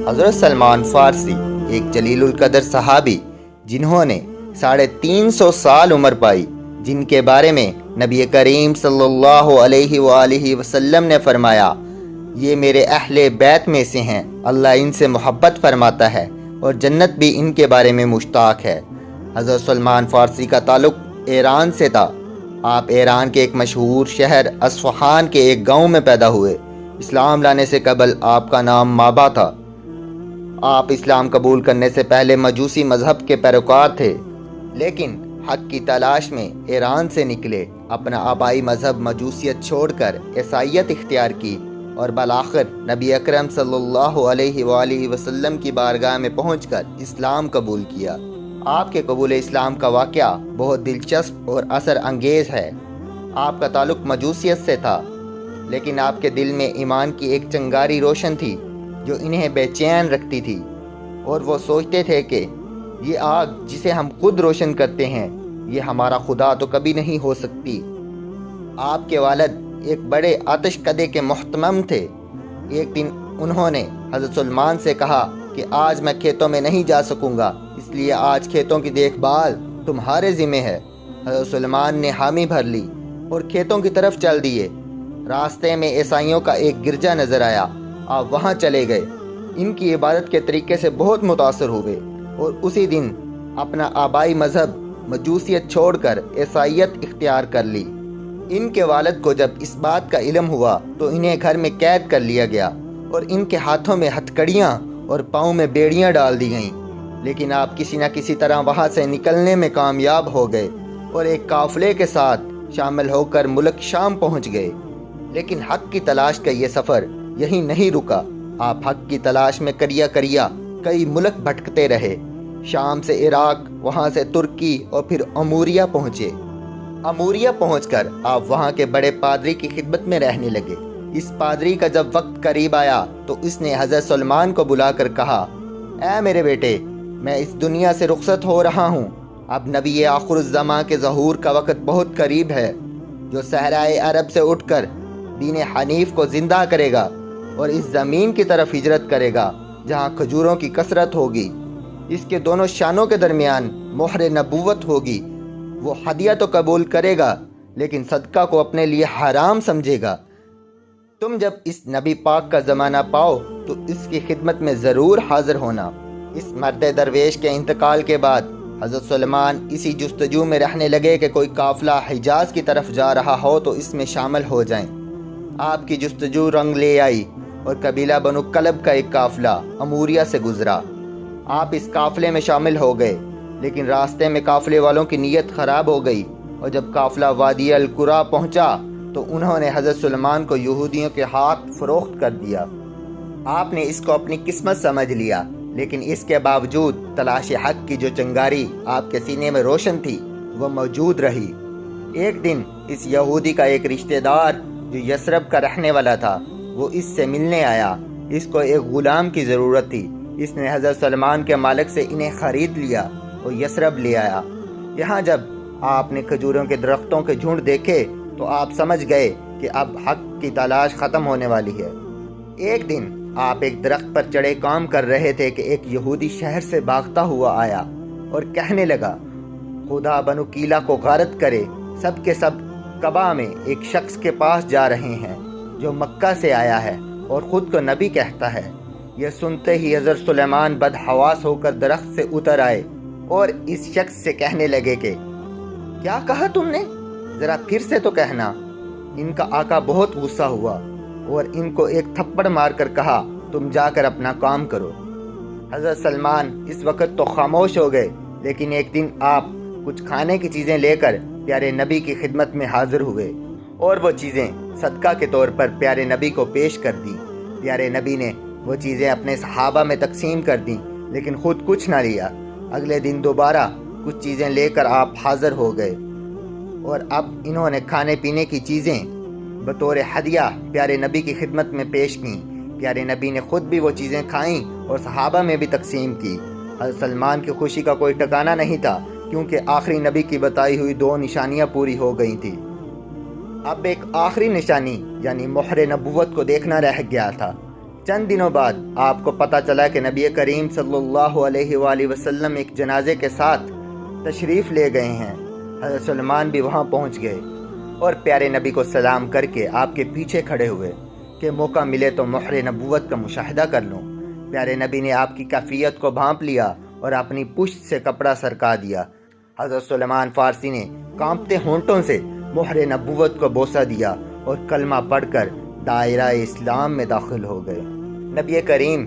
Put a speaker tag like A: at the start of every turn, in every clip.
A: حضرت سلمان فارسی ایک جلیل القدر صحابی جنہوں نے 350 سال عمر پائی، جن کے بارے میں نبی کریم صلی اللہ علیہ وآلہ وسلم نے فرمایا، یہ میرے اہل بیت میں سے ہیں، اللہ ان سے محبت فرماتا ہے اور جنت بھی ان کے بارے میں مشتاق ہے۔ حضرت سلمان فارسی کا تعلق ایران سے تھا۔ آپ ایران کے ایک مشہور شہر اصفہان کے ایک گاؤں میں پیدا ہوئے۔ اسلام لانے سے قبل آپ کا نام مابا تھا۔ آپ اسلام قبول کرنے سے پہلے مجوسی مذہب کے پیروکار تھے، لیکن حق کی تلاش میں ایران سے نکلے، اپنا آبائی مذہب مجوسیت چھوڑ کر عیسائیت اختیار کی اور بالآخر نبی اکرم صلی اللہ علیہ وآلہ وسلم کی بارگاہ میں پہنچ کر اسلام قبول کیا۔ آپ کے قبول اسلام کا واقعہ بہت دلچسپ اور اثر انگیز ہے۔ آپ کا تعلق مجوسیت سے تھا، لیکن آپ کے دل میں ایمان کی ایک چنگاری روشن تھی جو انہیں بے چین رکھتی تھی، اور وہ سوچتے تھے کہ یہ آگ جسے ہم خود روشن کرتے ہیں، یہ ہمارا خدا تو کبھی نہیں ہو سکتی۔ آپ کے والد ایک بڑے آتش کدے کے محتمم تھے۔ ایک دن انہوں نے حضرت سلمان سے کہا کہ آج میں کھیتوں میں نہیں جا سکوں گا، اس لیے آج کھیتوں کی دیکھ بھال تمہارے ذمہ ہے۔ حضرت سلمان نے حامی بھر لی اور کھیتوں کی طرف چل دیے۔ راستے میں عیسائیوں کا ایک گرجا نظر آیا۔ آپ وہاں چلے گئے، ان کی عبادت کے طریقے سے بہت متاثر ہوئے اور اسی دن اپنا آبائی مذہب مجوسیت چھوڑ کر عیسائیت اختیار کر لی۔ ان کے والد کو جب اس بات کا علم ہوا تو انہیں گھر میں قید کر لیا گیا اور ان کے ہاتھوں میں ہتھکڑیاں اور پاؤں میں بیڑیاں ڈال دی گئیں، لیکن آپ کسی نہ کسی طرح وہاں سے نکلنے میں کامیاب ہو گئے اور ایک قافلے کے ساتھ شامل ہو کر ملک شام پہنچ گئے۔ لیکن حق کی تلاش کا یہ سفر یہیں نہیں رکا۔ آپ حق کی تلاش میں کریا کئی ملک بھٹکتے رہے۔ شام سے عراق، وہاں سے ترکی اور پھر اموریہ پہنچے۔ اموریہ پہنچ کر آپ وہاں کے بڑے پادری کی خدمت میں رہنے لگے۔ اس پادری کا جب وقت قریب آیا تو اس نے حضرت سلمان کو بلا کر کہا، اے میرے بیٹے، میں اس دنیا سے رخصت ہو رہا ہوں۔ اب نبی آخر الزماں کے ظہور کا وقت بہت قریب ہے، جو صحرائے عرب سے اٹھ کر دین حنیف کو زندہ کرے گا اور اس زمین کی طرف ہجرت کرے گا جہاں کھجوروں کی کثرت ہوگی۔ اس کے دونوں شانوں کے درمیان مہر نبوت ہوگی۔ وہ ہدیہ تو قبول کرے گا، لیکن صدقہ کو اپنے لیے حرام سمجھے گا۔ تم جب اس نبی پاک کا زمانہ پاؤ تو اس کی خدمت میں ضرور حاضر ہونا۔ اس مرد درویش کے انتقال کے بعد حضرت سلمان اسی جستجو میں رہنے لگے کہ کوئی قافلہ حجاز کی طرف جا رہا ہو تو اس میں شامل ہو جائیں۔ آپ کی جستجو رنگ لے آئی اور قبیلہ بنو کلب کا ایک قافلہ اموریہ سے گزرا۔ آپ اس قافلے میں شامل ہو گئے، لیکن راستے میں قافلے والوں کی نیت خراب ہو گئی، اور جب قافلہ وادی القرا پہنچا تو انہوں نے حضرت سلمان کو یہودیوں کے ہاتھ فروخت کر دیا۔ آپ نے اس کو اپنی قسمت سمجھ لیا، لیکن اس کے باوجود تلاش حق کی جو چنگاری آپ کے سینے میں روشن تھی وہ موجود رہی۔ ایک دن اس یہودی کا ایک رشتہ دار جو یثرب کا رہنے والا تھا، وہ اس سے ملنے آیا۔ اس کو ایک غلام کی ضرورت تھی۔ اس نے حضرت سلمان کے مالک سے انہیں خرید لیا اور یثرب لے آیا۔ یہاں جب آپ نے کھجوروں کے درختوں کے جھنڈ دیکھے تو آپ سمجھ گئے کہ اب حق کی تلاش ختم ہونے والی ہے۔ ایک دن آپ ایک درخت پر چڑھے کام کر رہے تھے کہ ایک یہودی شہر سے بھاگتا ہوا آیا اور کہنے لگا، خدا بنو کیلا کو غارت کرے، سب کے سب کعبہ میں ایک شخص کے پاس جا رہے ہیں جو مکہ سے آیا ہے اور خود کو نبی کہتا ہے۔ یہ سنتے ہی حضرت سلیمان بدحواس ہو کر درخت سے اتر آئے اور اس شخص سے کہنے لگے کہ کیا کہا تم نے؟ ذرا پھر سے تو کہنا۔ ان کا آقا بہت غصہ ہوا اور ان کو ایک تھپڑ مار کر کہا، تم جا کر اپنا کام کرو۔ حضرت سلمان اس وقت تو خاموش ہو گئے، لیکن ایک دن آپ کچھ کھانے کی چیزیں لے کر پیارے نبی کی خدمت میں حاضر ہوئے اور وہ چیزیں صدقہ کے طور پر پیارے نبی کو پیش کر دیں۔ پیارے نبی نے وہ چیزیں اپنے صحابہ میں تقسیم کر دیں، لیکن خود کچھ نہ لیا۔ اگلے دن دوبارہ کچھ چیزیں لے کر آپ حاضر ہو گئے اور اب انہوں نے کھانے پینے کی چیزیں بطور ہدیہ پیارے نبی کی خدمت میں پیش کیں۔ پیارے نبی نے خود بھی وہ چیزیں کھائیں اور صحابہ میں بھی تقسیم کی۔ حضرت سلمان کی خوشی کا کوئی ٹھکانہ نہیں تھا، کیونکہ آخری نبی کی بتائی ہوئی 2 نشانیاں پوری ہو گئی تھیں۔ اب ایک آخری نشانی یعنی مہر نبوت کو دیکھنا رہ گیا تھا۔ چند دنوں بعد آپ کو پتہ چلا کہ نبی کریم صلی اللہ علیہ وآلہ وسلم ایک جنازے کے ساتھ تشریف لے گئے ہیں۔ حضرت سلمان بھی وہاں پہنچ گئے اور پیارے نبی کو سلام کر کے آپ کے پیچھے کھڑے ہوئے کہ موقع ملے تو مہر نبوت کا مشاہدہ کر لوں۔ پیارے نبی نے آپ کی کیفیت کو بھانپ لیا اور اپنی پشت سے کپڑا سرکا دیا۔ حضرت سلمان فارسی نے کانپتے ہونٹوں سے مہر نبوت کو بوسہ دیا اور کلمہ پڑھ کر دائرہ اسلام میں داخل ہو گئے۔ نبی کریم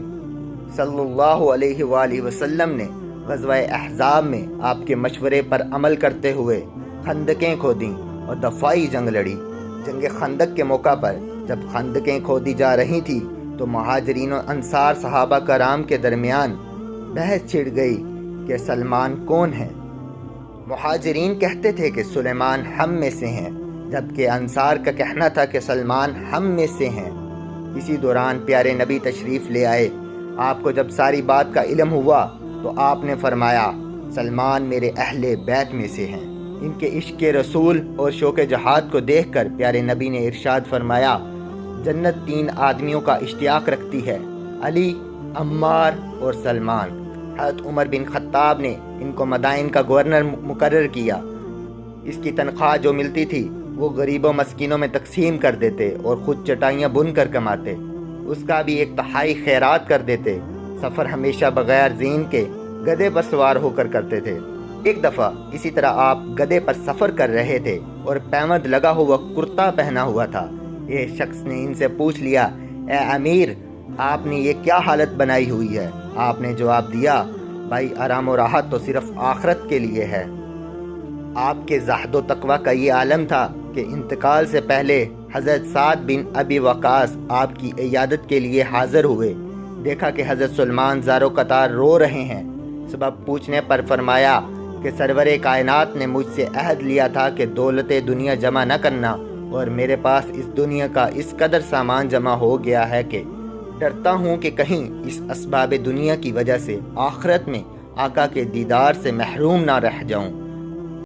A: صلی اللہ علیہ وآلہ وسلم نے غزوہ احزاب میں آپ کے مشورے پر عمل کرتے ہوئے خندقیں کھودیں اور دفاعی جنگ لڑی۔ جنگ خندق کے موقع پر جب خندقیں کھودی جا رہی تھی تو مہاجرین و انصار صحابہ کرام کے درمیان بحث چھڑ گئی کہ سلمان کون ہے۔ مہاجرین کہتے تھے کہ سلیمان ہم میں سے ہیں، جبکہ انصار کا کہنا تھا کہ سلمان ہم میں سے ہیں۔ اسی دوران پیارے نبی تشریف لے آئے۔ آپ کو جب ساری بات کا علم ہوا تو آپ نے فرمایا سلمان میرے اہل بیت میں سے ہیں۔ ان کے عشق رسول اور شوق جہاد کو دیکھ کر پیارے نبی نے ارشاد فرمایا جنت 3 آدمیوں کا اشتیاق رکھتی ہے، علی، عمار اور سلمان۔ حضرت عمر بن خطاب نے ان کو مدائن کا گورنر مقرر کیا۔ اس کی تنخواہ جو ملتی تھی وہ غریبوں مسکینوں میں تقسیم کر دیتے اور خود چٹائیاں بن کر کماتے، اس کا بھی 1/3 خیرات کر دیتے۔ سفر ہمیشہ بغیر زین کے گدھے پر سوار ہو کر کرتے تھے۔ ایک دفعہ اسی طرح آپ گدھے پر سفر کر رہے تھے اور پیوند لگا ہوا کرتا پہنا ہوا تھا۔ ایک شخص نے ان سے پوچھ لیا، اے امیر، آپ نے یہ کیا حالت بنائی ہوئی ہے؟ آپ نے جواب دیا، بھائی آرام و راحت تو صرف آخرت کے لیے ہے۔ آپ کے زہد و تقوی کا یہ عالم تھا کہ انتقال سے پہلے حضرت سعد بن ابی وقاص آپ کی عیادت کے لیے حاضر ہوئے۔ دیکھا کہ حضرت سلمان زار و قطار رو رہے ہیں۔ سبب پوچھنے پر فرمایا کہ سرور کائنات نے مجھ سے عہد لیا تھا کہ دولت دنیا جمع نہ کرنا، اور میرے پاس اس دنیا کا اس قدر سامان جمع ہو گیا ہے کہ ڈرتا ہوں کہ کہیں اس اسباب دنیا کی وجہ سے آخرت میں آقا کے دیدار سے محروم نہ رہ جاؤں۔